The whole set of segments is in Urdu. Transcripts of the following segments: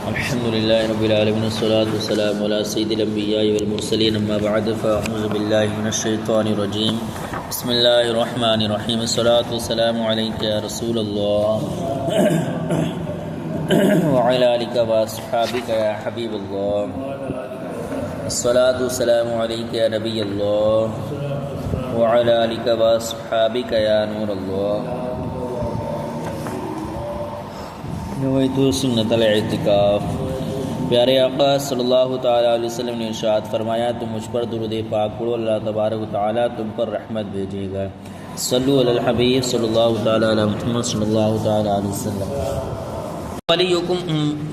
الحمد لله رب العالمين والصلاة والسلام على سيد الأنبياء والمرسلين أما بعد فأعوذ بالله من الشيطان الرجيم بسم الله الرحمن الرحيم الصلاة والسلام عليك يا رسول الله وعلى آلك وأصحابك يا حبيب الله الصلاة والسلام عليك يا نبي الله وعلى آلك وأصحابك يا نور الله نویت سنت الاعتکاف۔ پیارے آقا صلی اللہ تعالیٰ علیہ وسلم نے ارشاد فرمایا تم مجھ پر درود پاک پڑھو، اللہ تبارک و تعالیٰ تم پر رحمت بھیجے گا۔ صلو علی الحبیب صلی اللہ تعالیٰ علی محمد صلی اللہ تعالیٰ علیہ وسلم۔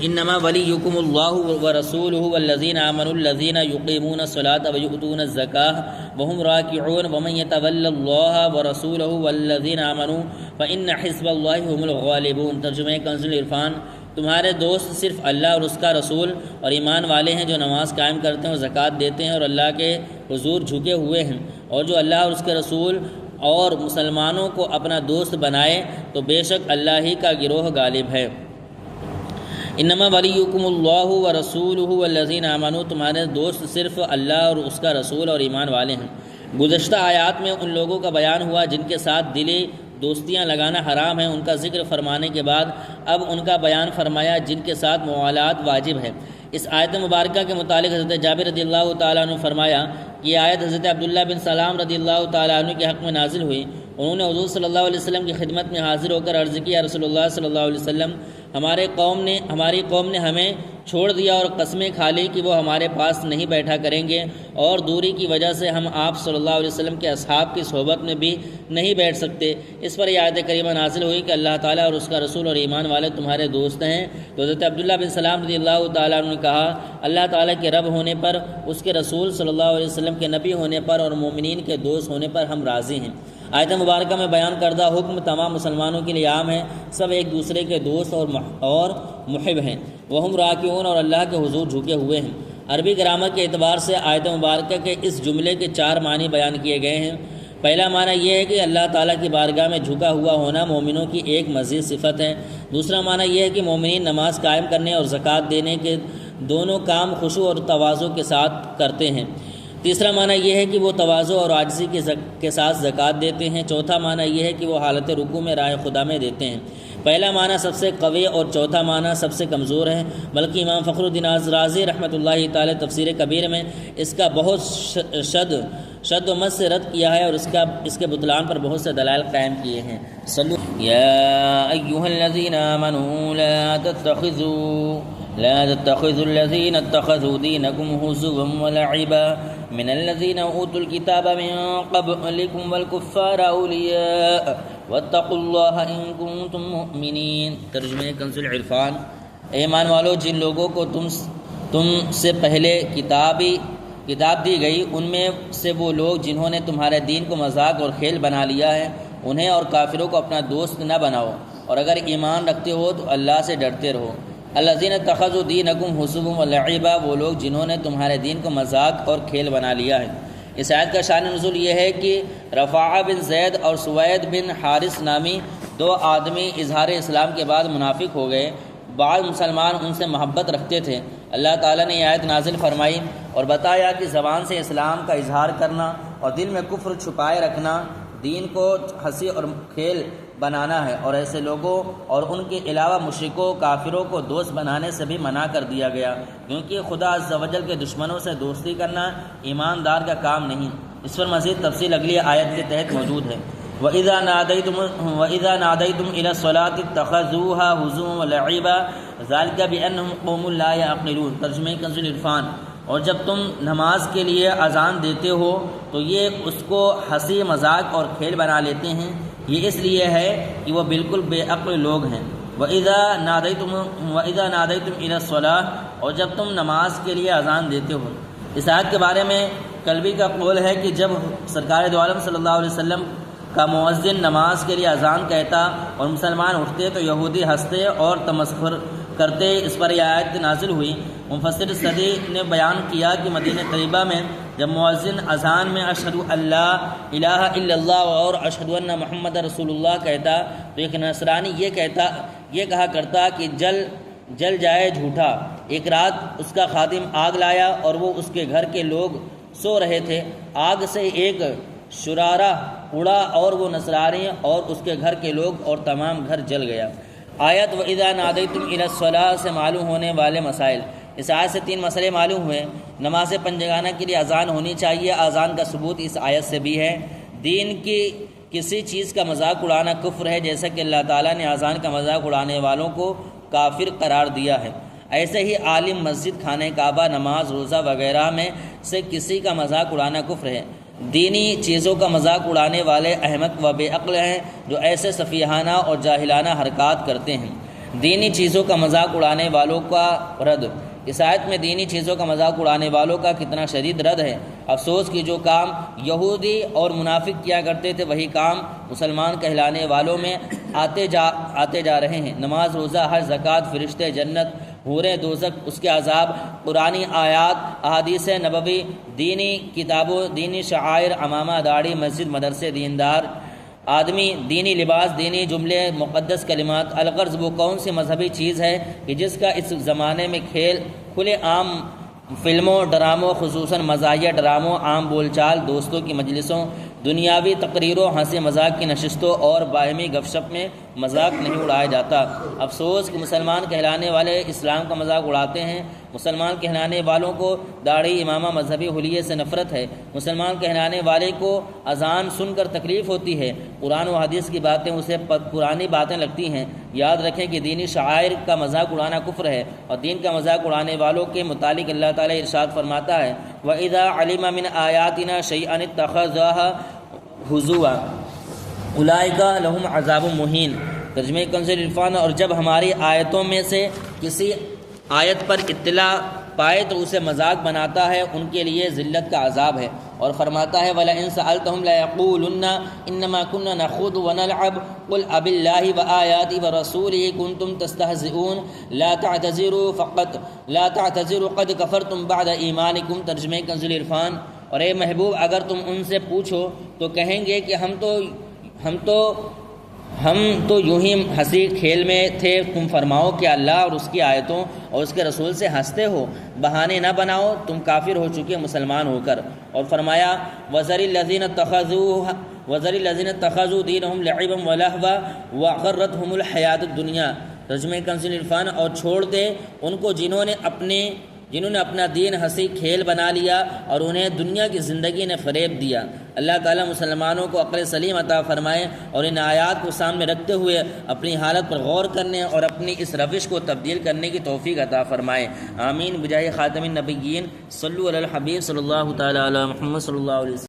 انما ولیکم اللہ ورسولہ والذین آمنوا الذین یقیمون الصلاۃ ویؤتون الزکاۃ وہم راکعون ومن یتول اللہ ورسولہ والذین آمنوا فإن حزب اللہ هم الغالبون۔ ترجمہ کنز العرفان۔ تمہارے دوست صرف اللہ اور اس کا رسول اور ایمان والے ہیں جو نماز قائم کرتے ہیں اور زکوٰۃ دیتے ہیں اور اللہ کے حضور جھکے ہوئے ہیں، اور جو اللہ اور اس کے رسول اور مسلمانوں کو اپنا دوست بنائے تو بے شک اللہ ہی کا گروہ غالب ہے۔ انما ولیکم اللہ ورسولہ والذین آمنوا، تمہارے دوست صرف اللہ اور اس کا رسول اور ایمان والے ہیں۔ گزشتہ آیات میں ان لوگوں کا بیان ہوا جن کے ساتھ دلی دوستیاں لگانا حرام ہے، ان کا ذکر فرمانے کے بعد اب ان کا بیان فرمایا جن کے ساتھ موالات واجب ہے۔ اس آیت مبارکہ کے متعلق حضرت جابر رضی اللہ تعالیٰ عنہ فرمایا کہ یہ آیت حضرت عبداللہ بن سلام رضی اللہ تعالیٰ عنہ کے حق میں نازل ہوئی۔ انہوں نے حضور صلی اللہ علیہ وسلم کی خدمت میں حاضر ہو کر عرض کیا، رسول اللہ صلی اللہ علیہ وسلم ہماری قوم نے ہمیں چھوڑ دیا اور قسمیں کھا لی کہ وہ ہمارے پاس نہیں بیٹھا کریں گے، اور دوری کی وجہ سے ہم آپ صلی اللہ علیہ وسلم کے اصحاب کی صحبت میں بھی نہیں بیٹھ سکتے۔ اس پر یہ آیت کریمہ نازل ہوئی کہ اللہ تعالیٰ اور اس کا رسول اور ایمان والے تمہارے دوست ہیں۔ تو حضرت عبداللہ بن سلام رضی اللہ تعالیٰ عنہ نے کہا، اللہ تعالیٰ کے رب ہونے پر، اس کے رسول صلی اللہ علیہ وسلم کے نبی ہونے پر اور مومنین کے دوست ہونے پر ہم راضی ہیں۔ آیت مبارکہ میں بیان کردہ حکم تمام مسلمانوں کے لیے عام ہے، سب ایک دوسرے کے دوست اور محب ہیں۔ وہم راکعون، اور اللہ کے حضور جھکے ہوئے ہیں۔ عربی گرامر کے اعتبار سے آیت مبارکہ کے اس جملے کے 4 معنی بیان کیے گئے ہیں۔ پہلا معنی یہ ہے کہ اللہ تعالیٰ کی بارگاہ میں جھکا ہوا ہونا مومنوں کی ایک مزید صفت ہے۔ دوسرا معنی یہ ہے کہ مومنین نماز قائم کرنے اور زکوٰۃ دینے کے دونوں کام خشوع اور تواضع کے ساتھ کرتے ہیں۔ تیسرا معنی یہ ہے کہ وہ تواضع اور عاجزی کے ساتھ زکوٰۃ دیتے ہیں۔ چوتھا معنی یہ ہے کہ وہ حالت رکوع میں راہ خدا میں دیتے ہیں۔ پہلا معنی سب سے قوی اور چوتھا معنی سب سے کمزور ہے، بلکہ امام فخر الدین رازی رحمۃ اللہ تعالی تفسیر کبیر میں اس کا بہت شد و مد سے رد کیا ہے اور اس کے بطلان پر بہت سے دلائل قائم کیے ہیں۔ یا ایھا الذین آمنوا لا تتخذوا الذين اتخذوا دينكم هزوا ولعبا من الذين اوتوا الكتاب من قبلكم والكفار اولياء واتقوا الله ان كنتم مؤمنين۔ ترجمہ کنز العرفان۔ اے ایمان والو، جن لوگوں کو تم سے پہلے کتاب دی گئی، ان میں سے وہ لوگ جنہوں نے تمہارے دین کو مذاق اور کھیل بنا لیا ہے، انہیں اور کافروں کو اپنا دوست نہ بناؤ، اور اگر ایمان رکھتے ہو تو اللہ سے ڈرتے رہو۔ الذین اتخذوا دینکم حزوا ولعبا، وہ لوگ جنہوں نے تمہارے دین کو مذاق اور کھیل بنا لیا ہے۔ اس آیت کا شان نزول یہ ہے کہ رفاعہ بن زید اور سوید بن حارث نامی 2 آدمی اظہار اسلام کے بعد منافق ہو گئے۔ بعض مسلمان ان سے محبت رکھتے تھے۔ اللہ تعالیٰ نے یہ آیت نازل فرمائی اور بتایا کہ زبان سے اسلام کا اظہار کرنا اور دل میں کفر چھپائے رکھنا دین کو ہنسی اور کھیل بنانا ہے، اور ایسے لوگوں اور ان کے علاوہ مشرکوں کافروں کو دوست بنانے سے بھی منع کر دیا گیا، کیونکہ خدا عز و جل کے دشمنوں سے دوستی کرنا ایماندار کا کام نہیں۔ اس پر مزید تفصیل اگلی آیت کے تحت موجود ہے۔ وَإِذَا نَادَيْتُمْ إِلَى الصَّلَاةِ اتَّخَذُوهَا هُزُوًا وَلَعِبًا ذَلِكَ بِأَنَّهُمْ قَوْمٌ لَا يَعْقِلُونَ۔ ترجمہ کنز العرفان۔ اور جب تم نماز کے لیے اذان دیتے ہو تو یہ اس کو ہنسی مذاق اور کھیل بنا لیتے ہیں، یہ اس لیے ہے کہ وہ بالکل بے عقل لوگ ہیں۔ وَإِذَا نَادَيْتُمْ إِلَى الصَّلَاةِ، اور جب تم نماز کے لیے اذان دیتے ہو۔ اس آیت کے بارے میں کلبی کا قول ہے کہ جب سرکار دو عالم صلی اللہ علیہ وسلم کا مؤذن نماز کے لیے اذان کہتا اور مسلمان اٹھتے تو یہودی ہنستے اور تمسخر کرتے۔ اس پر یہ آیت نازل ہوئی۔ مفسر صدی نے بیان کیا کہ مدینہ طیبہ میں جب مؤذن اذان میں اشہد اللہ الہ الا اللہ اور اشہد ان محمد رسول اللہ کہتا تو ایک نصرانی یہ کہا کرتا کہ جل جائے جھوٹا۔ ایک رات اس کا خادم آگ لایا اور وہ اس کے گھر کے لوگ سو رہے تھے، آگ سے ایک شرارہ اڑا اور وہ نصرانی اور اس کے گھر کے لوگ اور تمام گھر جل گیا۔ آیت وَإِذَا نَادَيْتُمْ إِلَى الصَّلَاةِ سے معلوم ہونے والے مسائل۔ اس آیت سے 3 مسئلے معلوم ہوئے۔ نماز پنجگانہ کے لیے اذان ہونی چاہیے، اذان کا ثبوت اس آیت سے بھی ہے۔ دین کی کسی چیز کا مذاق اڑانا کفر ہے، جیسا کہ اللہ تعالیٰ نے اذان کا مذاق اڑانے والوں کو کافر قرار دیا ہے۔ ایسے ہی عالم، مسجد، خانہ کعبہ، نماز، روزہ وغیرہ میں سے کسی کا مذاق اڑانا کفر ہے۔ دینی چیزوں کا مذاق اڑانے والے احمق و بے عقل ہیں جو ایسے سفیہانہ اور جاہلانہ حرکات کرتے ہیں۔ دینی چیزوں کا مذاق اڑانے والوں کا رد۔ اس آیت میں دینی چیزوں کا مذاق اڑانے والوں کا کتنا شدید رد ہے۔ افسوس کہ جو کام یہودی اور منافق کیا کرتے تھے وہی کام مسلمان کہلانے والوں میں آتے جا رہے ہیں۔ نماز، روزہ، حج، زکوٰۃ، فرشتے، جنت، حوریں، دوزخ، اس کے عذاب، قرآنی آیات، احادیث نبوی، دینی کتابوں، دینی شعائر، عمامہ، داڑھی، مسجد، مدرسے، دیندار آدمی، دینی لباس، دینی جملے، مقدس کلمات۔ الغرض وہ کون سی مذہبی چیز ہے کہ جس کا اس زمانے میں کھلے عام فلموں، ڈراموں، خصوصاً مزاحیہ ڈراموں، عام بول چال، دوستوں کی مجلسوں، دنیاوی تقریروں، ہنسی مذاق کی نشستوں اور باہمی گپ شپ میں مذاق نہیں اڑایا جاتا۔ افسوس کہ مسلمان کہلانے والے اسلام کا مذاق اڑاتے ہیں۔ مسلمان کہلانے والوں کو داڑھی، امامہ، مذہبی حلیے سے نفرت ہے۔ مسلمان کہلانے والے کو اذان سن کر تکلیف ہوتی ہے۔ قرآن و حدیث کی باتیں اسے پرانی باتیں لگتی ہیں۔ یاد رکھیں کہ دینی شعائر کا مذاق اڑانا کفر ہے، اور دین کا مذاق اڑانے والوں کے متعلق اللہ تعالیٰ ارشاد فرماتا ہے وَإِذَا عَلِمَ مِنْ آيَاتِنَا شَيْئًا اتَّخَذَهَا ہُزُوًا اولئک لہم عذاب مہین۔ ترجمہ کنز العرفان۔ اور جب ہماری آیتوں میں سے کسی آیت پر اطلاع پائے تو اسے مذاق بناتا ہے، ان کے لیے ذلت کا عذاب ہے۔ اور فرماتا ہے وَلَئِن سَأَلْتَهُمْ لَيَقُولُنَّ إِنَّمَا كُنَّا نَخُوضُ وَنَلْعَبُ قُلْ أَبِاللَّهِ وَآيَاتِهِ وَرَسُولِهِ كُنتُمْ تَسْتَهْزِئُونَ لَا تَعْتَذِرُوا قَدْ كَفَرْتُمْ بَعْدَ إِيمَانِكُمْ۔ ترجمہ کنز العرفان۔ اور اے محبوب اگر تم ان سے پوچھو تو کہیں گے کہ ہم تو یوں ہی ہنسی کھیل میں تھے۔ تم فرماؤ کہ اللہ اور اس کی آیتوں اور اس کے رسول سے ہنستے ہو، بہانے نہ بناؤ، تم کافر ہو چکے مسلمان ہو کر۔ اور فرمایا وَذَرِ الَّذِينَ اتَّخَذُوا دِينَهُمْ لَعِبًا وَلَهْوًا وَغَرَّتْهُمُ الْحَيَاةُ الدُّنْيَا۔ ترجمہ کنز العرفان۔ اور چھوڑ دے ان کو جنہوں نے اپنا دین ہنسی کھیل بنا لیا اور انہیں دنیا کی زندگی نے فریب دیا۔ اللہ تعالیٰ مسلمانوں کو عقل سلیم عطا فرمائے اور ان آیات کو سامنے رکھتے ہوئے اپنی حالت پر غور کرنے اور اپنی اس روش کو تبدیل کرنے کی توفیق عطا فرمائے۔ آمین بجاہ خاتم النبیین۔ صلو علی الحبیب صلی اللہ تعالیٰ علی محمد صلی اللہ علیہ وسلم۔